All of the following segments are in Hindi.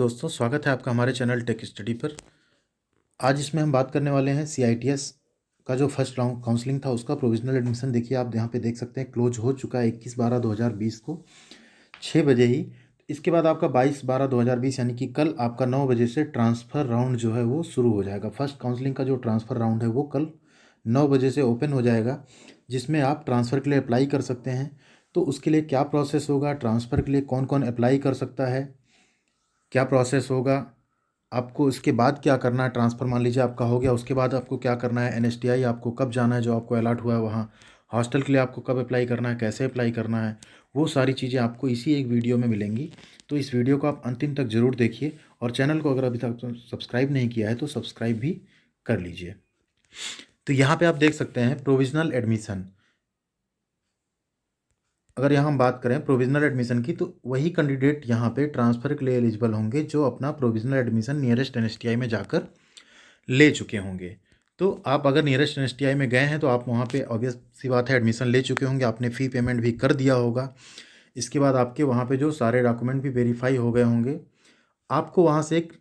दोस्तों, स्वागत है आपका हमारे चैनल टेक स्टडी पर। आज इसमें हम बात करने वाले हैं CITS का जो फर्स्ट राउंड काउंसलिंग था उसका प्रोविजनल एडमिशन। देखिए आप यहाँ पे देख सकते हैं क्लोज हो चुका है 21/12/2020 को 6 बजे ही। इसके बाद आपका 22/12/2020 यानी कि कल आपका 9 बजे से ट्रांसफ़र राउंड जो है वो शुरू हो जाएगा। फर्स्ट काउंसलिंग का जो ट्रांसफ़र राउंड है वो कल 9 बजे से ओपन हो जाएगा, जिसमें आप ट्रांसफ़र के लिए अप्लाई कर सकते हैं। तो उसके लिए क्या प्रोसेस होगा, ट्रांसफ़र के लिए कौन कौन अप्लाई कर सकता है, क्या प्रोसेस होगा, आपको इसके बाद क्या करना है। ट्रांसफ़र मान लीजिए आपका हो गया, उसके बाद आपको क्या करना है, NSTI आपको कब जाना है, जो आपको अलॉट हुआ है वहाँ। हॉस्टल के लिए आपको कब अप्लाई करना है, कैसे अप्लाई करना है, वो सारी चीज़ें आपको इसी एक वीडियो में मिलेंगी। तो इस वीडियो को आप अंतिम तक ज़रूर देखिए और चैनल को अगर अभी तक सब्सक्राइब नहीं किया है तो सब्सक्राइब भी कर लीजिए। तो यहाँ पे आप देख सकते हैं प्रोविज़नल एडमिशन। अगर यहाँ हम बात करें प्रोविज़नल एडमिशन की, तो वही कैंडिडेट यहाँ पे ट्रांसफ़र के लिए एलिजिबल होंगे जो अपना प्रोविज़नल एडमिशन नियरेस्ट NSTI में जाकर ले चुके होंगे। तो आप अगर नियरेस्ट NSTI में गए हैं तो आप वहाँ पे ऑब्वियस सी बात है एडमिशन ले चुके होंगे, आपने फ़ी पेमेंट भी कर दिया होगा। इसके बाद आपके वहाँ पे जो सारे डॉक्यूमेंट भी वेरीफाई हो गए होंगे। आपको वहाँ से एक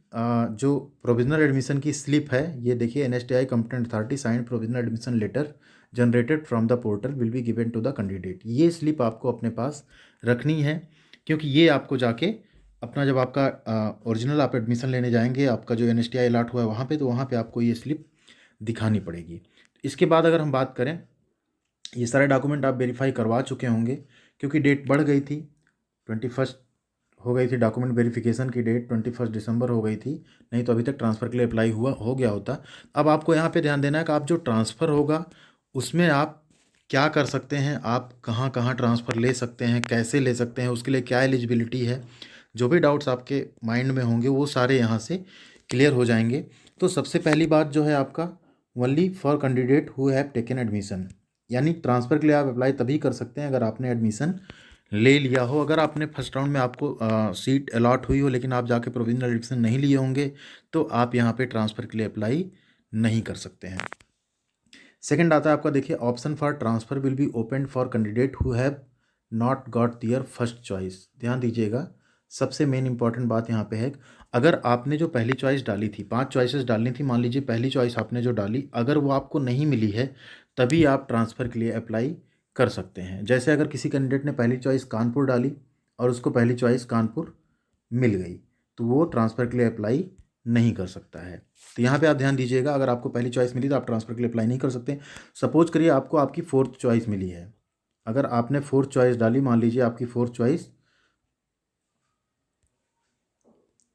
जो प्रोविज़नल एडमिशन की स्लिप है, ये देखिए, NSTI competent authority signed provisional admission letter generated from the portal will be given to the candidate. ये स्लिप आपको अपने पास रखनी है, क्योंकि ये आपको जाके अपना जब आपका ओरिजिनल आप एडमिशन लेने जाएंगे, आपका जो NSTI अलॉट हुआ है वहाँ पे, तो वहाँ पे आपको ये स्लिप दिखानी पड़ेगी। इसके बाद अगर हम बात करें, ये सारे डॉक्यूमेंट आप वेरीफाई करवा चुके होंगे, क्योंकि डेट बढ़ गई थी, 21 हो गई थी डॉक्यूमेंट वेरिफिकेशन की डेट, 21 दिसंबर हो गई थी। नहीं तो अभी तक ट्रांसफ़र के लिए अप्लाई हो गया होता। अब आपको यहाँ पे ध्यान देना है कि आप जो ट्रांसफ़र होगा उसमें आप क्या कर सकते हैं, आप कहाँ कहाँ ट्रांसफ़र ले सकते हैं, कैसे ले सकते हैं, उसके लिए क्या एलिजिबिलिटी है। जो भी डाउट्स आपके माइंड में होंगे वो सारे यहाँ से क्लियर हो जाएंगे। तो सबसे पहली बात जो है आपका, only for candidate who have taken admission, यानी ट्रांसफ़र के लिए आप अप्लाई तभी कर सकते हैं अगर आपने एडमिशन ले लिया हो। अगर आपने फर्स्ट राउंड में आपको सीट अलॉट हुई हो लेकिन आप जाके प्रोविजनल एडमिशन नहीं लिए होंगे, तो आप यहाँ पे ट्रांसफ़र के लिए अप्लाई नहीं कर सकते हैं। सेकंड आता है आपका, देखिए, option for transfer will be open for candidate who have not got their first choice. ध्यान दीजिएगा, सबसे मेन इंपॉर्टेंट बात यहाँ पे है, अगर आपने जो पहली चॉइस डाली थी, 5 चॉइसेस डालनी थी, मान लीजिए पहली चॉइस आपने जो डाली, अगर वो आपको नहीं मिली है तभी आप ट्रांसफ़र के लिए अप्लाई कर सकते हैं। जैसे अगर किसी कैंडिडेट ने पहली चॉइस कानपुर डाली और उसको पहली चॉइस कानपुर मिल गई, तो वो ट्रांसफ़र के लिए अप्लाई नहीं कर सकता है। तो यहाँ पे आप ध्यान दीजिएगा, अगर आपको पहली चॉइस मिली तो आप ट्रांसफ़र के लिए अप्लाई नहीं कर सकते। सपोज करिए आपको आपकी 4th चॉइस मिली है, अगर आपने 4th चॉइस डाली, मान लीजिए आपकी 4th चॉइस,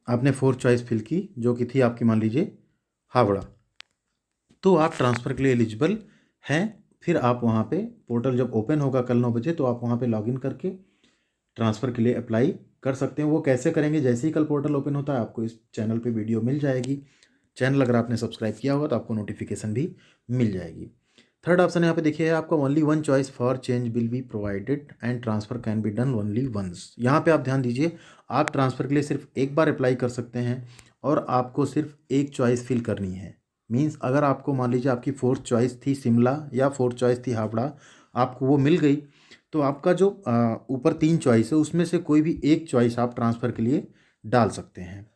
आपने 4th चॉइस फिल की जो कि थी आपकी, मान लीजिए हावड़ा, तो आप ट्रांसफ़र के लिए एलिजिबल हैं। फिर आप वहाँ पे पोर्टल जब ओपन होगा कल 9 बजे, तो आप वहाँ पे लॉगिन करके ट्रांसफ़र के लिए अप्लाई कर सकते हैं। वो कैसे करेंगे, जैसे ही कल पोर्टल ओपन होता है आपको इस चैनल पे वीडियो मिल जाएगी। चैनल अगर आपने सब्सक्राइब किया होगा तो आपको नोटिफिकेशन भी मिल जाएगी। थर्ड ऑप्शन यहाँ पे देखिए आपका, only one choice for change will be provided and transfer can be done only once. यहाँ पे आप ध्यान दीजिए, आप ट्रांसफ़र के लिए सिर्फ एक बार अप्लाई कर सकते हैं और आपको सिर्फ एक चॉइस फिल करनी है। मीन्स अगर आपको मान लीजिए आपकी 4th चॉइस थी शिमला या 4th चॉइस थी हावड़ा, आपको वो मिल गई, तो आपका जो ऊपर 3 चॉइस है उसमें से कोई भी एक चॉइस आप ट्रांसफ़र के लिए डाल सकते हैं।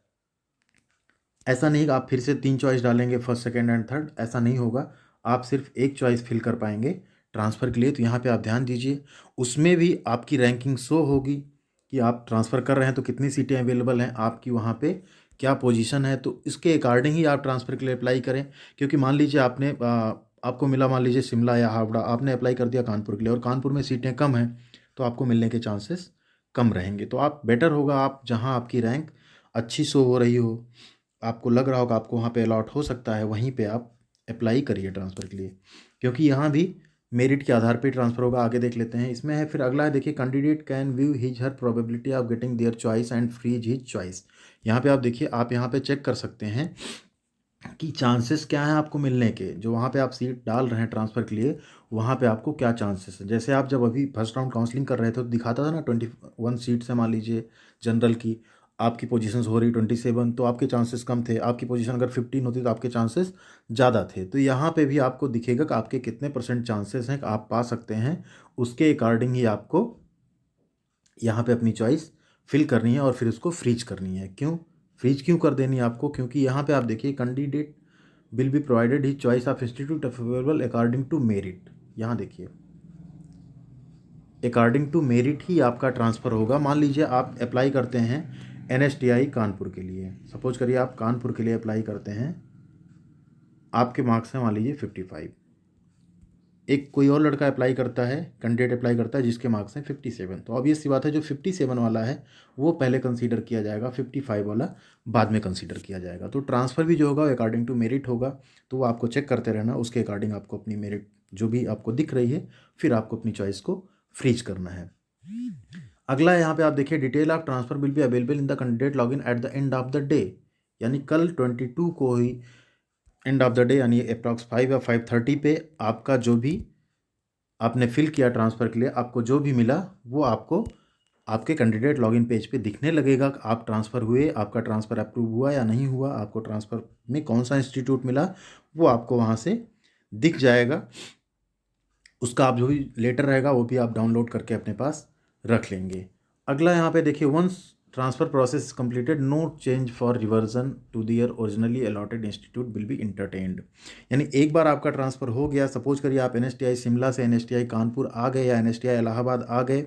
ऐसा नहीं कि आप फिर से 3 चॉइस डालेंगे, फर्स्ट सेकंड एंड थर्ड, ऐसा नहीं होगा। आप सिर्फ एक चॉइस फिल कर पाएंगे ट्रांसफ़र के लिए। तो यहाँ पे आप ध्यान दीजिए, उसमें भी आपकी रैंकिंग शो होगी कि आप ट्रांसफ़र कर रहे हैं तो कितनी सीटें अवेलेबल हैं, आपकी वहाँ पे क्या पोजीशन है, तो इसके अकॉर्डिंग ही आप ट्रांसफ़र के लिए अप्लाई करें। क्योंकि मान लीजिए आपको मिला मान लीजिए शिमला या हावड़ा, आपने अप्लाई कर दिया कानपुर के लिए और कानपुर में सीटें कम हैं, तो आपको मिलने के चांसेस कम रहेंगे। तो आप बेटर होगा, आप जहाँ आपकी रैंक अच्छी शो हो रही हो, आपको लग रहा होगा आपको वहाँ पे अलॉट हो सकता है, वहीं पे आप अप्लाई करिए ट्रांसफ़र के लिए, क्योंकि यहाँ भी मेरिट के आधार पे ट्रांसफ़र होगा। आगे देख लेते हैं, इसमें है फिर अगला है, देखिए, candidate can view his her probability of getting their choice and freeze his choice. यहाँ पे आप देखिए, आप यहाँ पे चेक कर सकते हैं कि चांसेस क्या हैं आपको मिलने के, जो वहाँ पे आप सीट डाल रहे हैं ट्रांसफ़र के लिए, वहाँ पे आपको क्या चांसेस है। जैसे आप जब अभी फर्स्ट राउंड काउंसलिंग कर रहे थे तो दिखाता था ना 21 सीट्स है मान लीजिए जनरल की, आपकी पोजीशंस हो रही 27, तो आपके चांसेस कम थे। आपकी पोजीशन अगर 15 होती तो आपके चांसेस ज़्यादा थे। तो यहाँ पे भी आपको दिखेगा कि आपके कितने % चांसेस हैं कि आप पा सकते हैं, उसके अकॉर्डिंग ही आपको यहाँ पे अपनी चॉइस फिल करनी है और फिर उसको फ्रीज करनी है। क्यों फ्रीज क्यों कर देनी है आपको, क्योंकि यहाँ पे आप देखिए candidate will be provided his choice of institute available according to merit. यहाँ देखिए अकॉर्डिंग टू मेरिट ही आपका ट्रांसफ़र होगा। मान लीजिए आप अप्लाई करते हैं NSTI कानपुर के लिए, सपोज करिए आप कानपुर के लिए अप्लाई करते हैं, आपके मार्क्स हैं मान लीजिए 55। एक कोई और लड़का अप्लाई करता है, कैंडिडेट अप्लाई करता है जिसके मार्क्स हैं 57। तो ऑब्वियस सी बात है जो 57 वाला है वो पहले कंसीडर किया जाएगा, 55 वाला बाद में कंसीडर किया जाएगा। तो ट्रांसफ़र भी जो होगा अकॉर्डिंग टू मेरिट होगा। तो वो आपको चेक करते रहना, उसके अकॉर्डिंग आपको अपनी मेरिट जो भी आपको दिख रही है फिर आपको अपनी चॉइस को फ्रीज करना है। अगला यहाँ पे आप देखिए detail of transfer will be available in the candidate login at the end of the day, यानी कल 22 को ही एंड ऑफ द डे यानी अप्रॉक्स 5 या 5:30 पे आपका जो भी आपने फिल किया ट्रांसफ़र के लिए आपको जो भी मिला वो आपको आपके कैंडिडेट लॉगिन पेज पे दिखने लगेगा। आप ट्रांसफ़र हुए, आपका ट्रांसफ़र अप्रूव हुआ या नहीं हुआ, आपको ट्रांसफ़र में कौन सा इंस्टीट्यूट मिला वो आपको वहाँ से दिख जाएगा। उसका आप जो भी लेटर रहेगा वो भी आप डाउनलोड करके अपने पास रख लेंगे। अगला यहाँ पे देखिए once transfer process completed no change for reversion to their originally allotted institute will be entertained, यानी एक बार आपका ट्रांसफ़र हो गया, सपोज करिए आप NSTI शिमला से NSTI कानपुर आ गए या NSTI इलाहाबाद आ गए,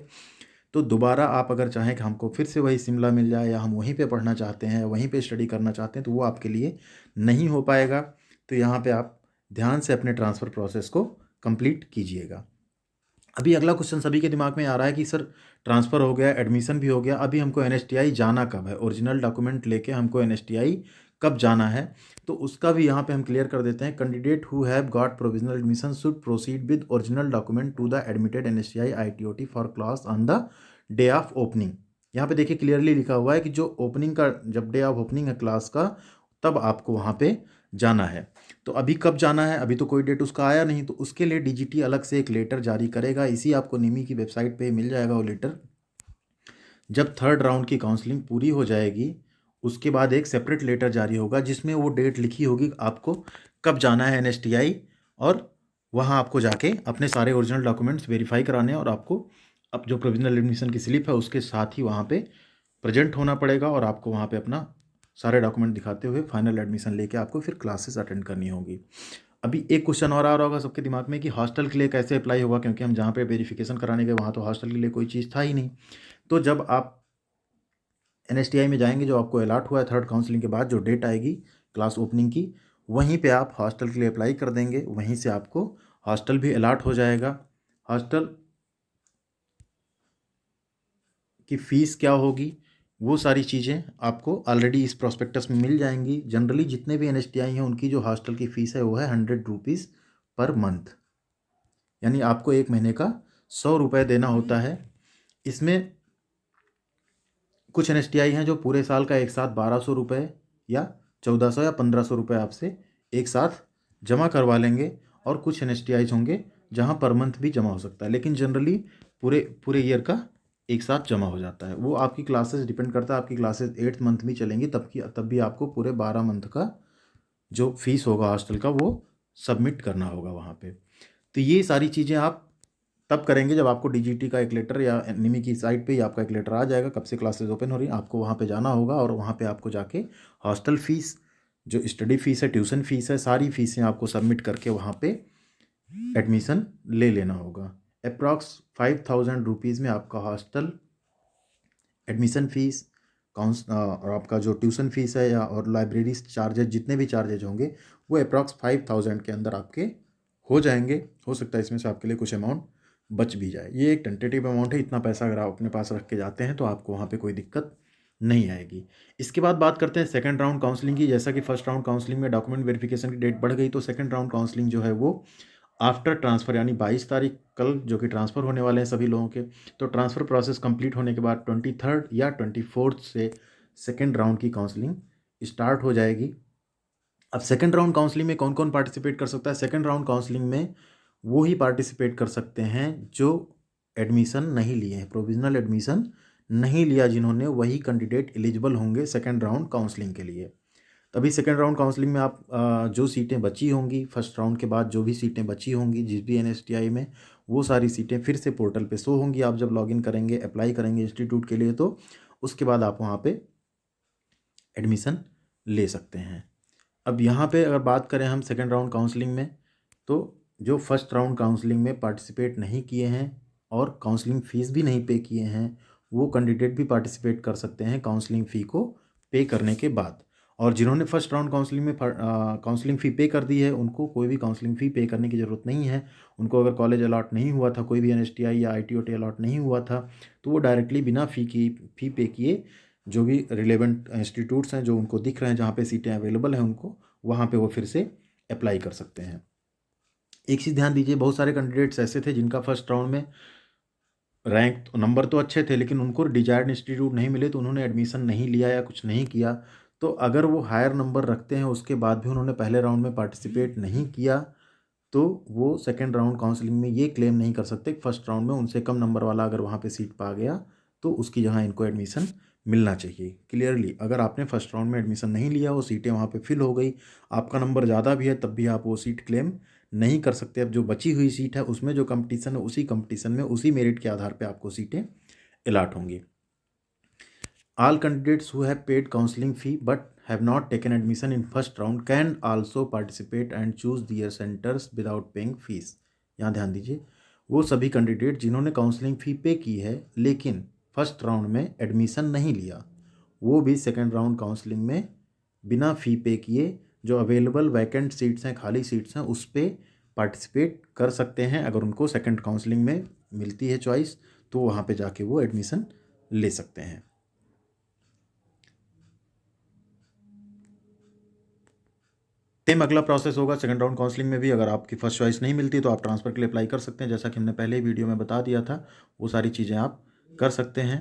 तो दोबारा आप अगर चाहें कि हमको फिर से वही शिमला मिल जाए या हम वहीं पे पढ़ना चाहते हैं, वहीं पे स्टडी करना चाहते हैं, तो वो आपके लिए नहीं हो पाएगा। तो यहाँ पे आप ध्यान से अपने ट्रांसफ़र प्रोसेस को कंप्लीट कीजिएगा। अभी अगला क्वेश्चन सभी के दिमाग में आ रहा है कि सर ट्रांसफ़र हो गया, एडमिशन भी हो गया, अभी हमको NSTI जाना कब है, ओरिजिनल डॉक्यूमेंट लेके हमको NSTI कब जाना है। तो उसका भी यहाँ पे हम क्लियर कर देते हैं। Candidate who have got provisional admission should proceed with original document to the admitted NSTI ITOT for class on the day of opening. यहाँ पे देखिए क्लियरली लिखा हुआ है कि जो ओपनिंग का जब डे ऑफ ओपनिंग है क्लास का तब आपको वहाँ पे जाना है। तो अभी कब जाना है, अभी तो कोई डेट उसका आया नहीं, तो उसके लिए DGT अलग से एक लेटर जारी करेगा। इसी आपको निमी की वेबसाइट पे मिल जाएगा वो लेटर। जब थर्ड राउंड की काउंसलिंग पूरी हो जाएगी उसके बाद एक सेपरेट लेटर जारी होगा जिसमें वो डेट लिखी होगी आपको कब जाना है NSTI, और वहाँ आपको जाके अपने सारे ओरिजिनल डॉक्यूमेंट्स वेरीफाई कराने हैं और आपको अब जो प्रोविजनल एडमिशन की स्लिप है उसके साथ ही वहाँ पे प्रेजेंट होना पड़ेगा और आपको वहाँ पे अपना सारे डॉक्यूमेंट दिखाते हुए फाइनल एडमिशन लेके आपको फिर क्लासेस अटेंड करनी होगी। अभी एक क्वेश्चन और आ रहा होगा सबके दिमाग में कि हॉस्टल के लिए कैसे अप्लाई होगा, क्योंकि हम जहाँ पे वेरिफिकेशन कराने गए वहाँ तो हॉस्टल के लिए कोई चीज़ था ही नहीं। तो जब आप NSTI में जाएंगे, जो आपको अलॉट हुआ है थर्ड काउंसलिंग के बाद जो डेट आएगी क्लास ओपनिंग की, वहीं पे आप हॉस्टल के लिए अप्लाई कर देंगे, वहीं से आपको हॉस्टल भी अलॉट हो जाएगा। हॉस्टल की फ़ीस क्या होगी वो सारी चीज़ें आपको ऑलरेडी इस प्रॉस्पेक्टस में मिल जाएंगी। जनरली जितने भी NSTI हैं उनकी जो हॉस्टल की फ़ीस है वो है 100 रुपीज़ पर मंथ, यानी आपको एक महीने का 100 रुपये देना होता है। इसमें कुछ NSTI हैं जो पूरे साल का एक साथ 1200 रुपये या 1400 या 1500 रुपये आपसे एक साथ जमा करवा लेंगे, और कुछ NSTI होंगे जहां पर मंथ भी जमा हो सकता है, लेकिन जनरली पूरे पूरे ईयर का एक साथ जमा हो जाता है। वो आपकी क्लासेस डिपेंड करता है, आपकी क्लासेस 8th मंथ भी चलेंगी तब भी आपको पूरे 12 मंथ का जो फीस होगा हॉस्टल का वो सबमिट करना होगा वहाँ पे। तो ये सारी चीज़ें आप तब करेंगे जब आपको DGT का एक लेटर या निमी की साइट पे ही आपका एक लेटर आ जाएगा कब से क्लासेस ओपन हो रही हैं, आपको वहाँ पे जाना होगा और वहाँ पे आपको जाके हॉस्टल फीस, जो स्टडी फीस है, ट्यूशन फीस है, सारी फीसें आपको सबमिट करके वहाँ पे एडमिशन ले लेना होगा। अप्रॉक्स 5000 रुपीज़ में आपका हॉस्टल एडमिशन फ़ीस और आपका जो ट्यूशन फ़ीस है या और लाइब्रेरी चार्जेज जितने भी चार्जेज होंगे वो अप्रॉक्स 5000 के अंदर आपके हो जाएंगे। हो सकता है इसमें से आपके लिए कुछ अमाउंट बच भी जाए। ये एक टेंटेटिव अमाउंट है, इतना पैसा अगर आप अपने पास रख के जाते हैं तो आपको वहाँ पे कोई दिक्कत नहीं आएगी। इसके बाद बात करते हैं सेकंड राउंड काउंसलिंग की। जैसा कि फर्स्ट राउंड काउंसलिंग में डॉक्यूमेंट वेरिफिकेशन की डेट बढ़ गई, तो सेकंड राउंड काउंसलिंग जो है वो आफ्टर ट्रांसफ़र यानी 22 तारीख कल जो कि ट्रांसफ़र होने वाले हैं सभी लोगों के। तो ट्रांसफ़र प्रोसेस कंप्लीट होने के बाद 23 या 24 से सेकेंड राउंड की काउंसलिंग स्टार्ट हो जाएगी। अब सेकेंड राउंड काउंसलिंग में कौन कौन पार्टिसिपेट कर सकता है? सेकेंड राउंड काउंसलिंग में वो ही पार्टिसिपेट कर सकते हैं जो एडमिशन नहीं लिए हैं, प्रोविजनल एडमिशन नहीं लिया जिन्होंने, वही कैंडिडेट एलिजिबल होंगे सेकेंड राउंड काउंसलिंग के लिए। तभी सेकेंड राउंड काउंसलिंग में आप जो सीटें बची होंगी फर्स्ट राउंड के बाद, जो भी सीटें बची होंगी जिस भी NSTI में, वो सारी सीटें फिर से पोर्टल पे शो होंगी। आप जब लॉगिन करेंगे, अप्लाई करेंगे इंस्टीट्यूट के लिए, तो उसके बाद आप वहाँ पे एडमिशन ले सकते हैं। अब यहाँ पे अगर बात करें हम सेकेंड राउंड काउंसलिंग में, तो जो फर्स्ट राउंड काउंसलिंग में पार्टिसिपेट नहीं किए हैं और काउंसलिंग फ़ीस भी नहीं पे किए हैं, वो कैंडिडेट भी पार्टिसिपेट कर सकते हैं काउंसलिंग फ़ी को पे करने के बाद। और जिन्होंने फर्स्ट राउंड काउंसलिंग में काउंसलिंग फ़ी पे कर दी है, उनको कोई भी काउंसलिंग फ़ी पे करने की ज़रूरत नहीं है। उनको अगर कॉलेज अलॉट नहीं हुआ था, कोई भी एनएसटीआई या आईटीओटी अलॉट नहीं हुआ था, तो वो डायरेक्टली बिना फ़ी पे किए जो भी रिलेवेंट इंस्टीट्यूट्स हैं जो उनको दिख रहे हैं जहाँ पे सीटें अवेलेबल हैं उनको, वहाँ पे वो फिर से अप्लाई कर सकते हैं। एक चीज़ ध्यान दीजिए, बहुत सारे कैंडिडेट्स ऐसे थे जिनका फर्स्ट राउंड में रैंक नंबर तो अच्छे थे, लेकिन उनको डिजायर्ड इंस्टीट्यूट नहीं मिले, तो उन्होंने एडमिशन नहीं लिया या कुछ नहीं किया। तो अगर वो हायर नंबर रखते हैं, उसके बाद भी उन्होंने पहले राउंड में पार्टिसिपेट नहीं किया, तो वो सेकेंड राउंड काउंसलिंग में ये क्लेम नहीं कर सकते कि फर्स्ट राउंड में उनसे कम नंबर वाला अगर वहाँ पे सीट पा गया तो उसकी जगह इनको एडमिशन मिलना चाहिए। क्लियरली, अगर आपने फर्स्ट राउंड में एडमिशन नहीं लिया, वो सीटें वहाँ पे फिल हो गई, आपका नंबर ज़्यादा भी है, तब भी आप वो सीट क्लेम नहीं कर सकते। अब जो बची हुई सीट है उसमें जो कंपटीशन है, उसी कंपटीशन में उसी मेरिट के आधार पे आपको सीटें अलॉट होंगी। All candidates who have paid counseling fee but have not taken admission in first round can also participate and choose their centers without paying fees। यहाँ ध्यान दीजिए, वो सभी कैंडिडेट जिन्होंने काउंसलिंग फ़ी पे की है लेकिन फर्स्ट राउंड में एडमिशन नहीं लिया, वो भी सेकेंड राउंड काउंसलिंग में बिना फ़ी पे किए जो अवेलेबल वैकेंट सीट्स हैं, खाली सीट्स हैं, उस पर पार्टिसिपेट कर सकते हैं। अगर उनको सेकेंड काउंसलिंग में मिलती है चॉइस, तो वहाँ पे जाके वो एडमिशन ले सकते हैं। सेम अगला प्रोसेस होगा सेकंड राउंड काउंसलिंग में भी। अगर आपकी फर्स्ट चॉइस नहीं मिलती तो आप ट्रांसफ़र के लिए अप्लाई कर सकते हैं, जैसा कि हमने पहले ही वीडियो में बता दिया था, वो सारी चीज़ें आप कर सकते हैं।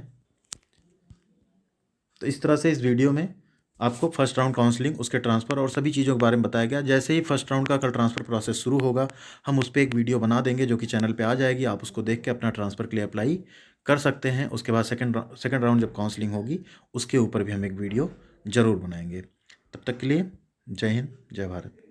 तो इस तरह से इस वीडियो में आपको फर्स्ट राउंड काउंसलिंग, उसके ट्रांसफ़र और सभी चीज़ों के बारे में बताया गया। जैसे ही फर्स्ट राउंड का कल ट्रांसफ़र प्रोसेस शुरू होगा, हम उस पर एक वीडियो बना देंगे जो कि चैनल पे आ जाएगी। आप उसको देख के अपना ट्रांसफ़र के लिए अप्लाई कर सकते हैं। उसके बाद सेकंड राउंड जब काउंसलिंग होगी, उसके ऊपर भी हम एक वीडियो ज़रूर बनाएंगे। तब तक के लिए जय हिंद, जय भारत।